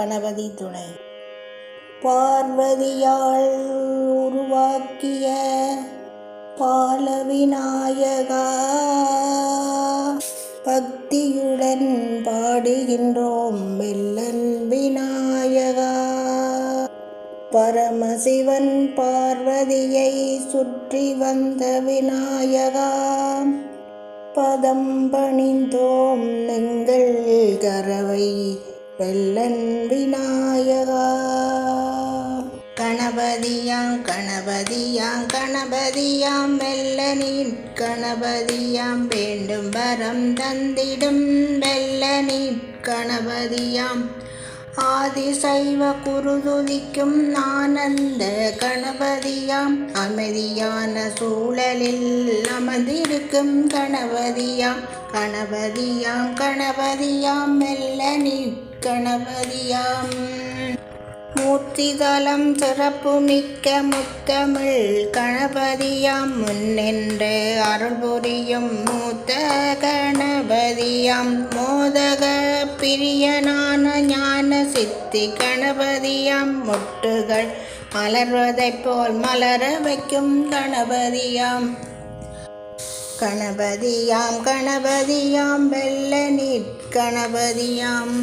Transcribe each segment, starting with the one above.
கணபதி துணை. பார்வதியால் உருவாக்கிய பாலவிநாயகா, பக்தியுடன் பாடுகின்றோம் வெல்லன் விநாயகா. பரமசிவன் பார்வதியை சுற்றி வந்த விநாயகா, பதம் பணிந்தோம் எங்கள் கரவை வெல்லன் விநாயகா. கணபதியாம் கணபதியாம் கணபதியாம் வெல்லனின் கணபதியாம், வேண்டும் வரம் தந்திடும் வெல்லனின் கணபதியாம். ஆதிசைவ குருதுதிக்கும் ஆனந்த கணபதியாம், அமைதியான சூழலில் அமர்ந்திருக்கும் கணபதியாம். கணபதியாம் கணபதியாம் வெல்லனின் கணபதியாம். மூர்த்திதலம் சிறப்புமிக்க முத்தமிழ் கணபதியாம், முன்னின்று அருள் புரியும் மூத்த கணபதியாம். மோதக பிரியனான ஞான சித்தி கணபதியாம், மொட்டுகள் மலர்வதைப் போல் மலர வைக்கும் கணபதியாம். கணபதியாம் கணபதியாம் வெல்லனிற் கணபதியாம்.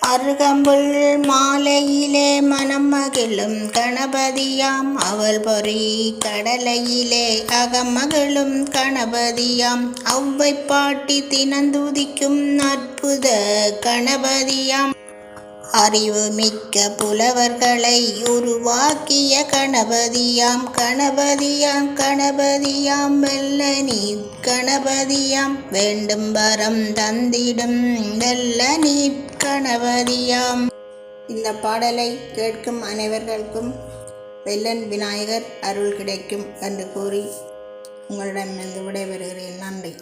அருகம்புல் மாலையிலே மனம் மகிழும் கணபதியாம், அவள் பொறி கடலையிலே அகமகிழும் கணபதியாம். அவ்வை பாட்டி தினந்துதிக்கும் அற்புத கணபதியாம், அறிவு மிக்க புலவர்களை உருவாக்கிய கணபதியாம். கணபதியாம் கணபதியாம் வெல்லனிற் கணபதியாம், வேண்டும் வரம் தந்திடும் வெல்லனிற் கணபதியாம். இந்த பாடலை கேட்கும் அனைவர்களுக்கும் வெல்லன் விநாயகர் அருள் கிடைக்கும் என்று கூறி உங்களிடமிருந்து விடைபெறுகிறேன். நன்றி.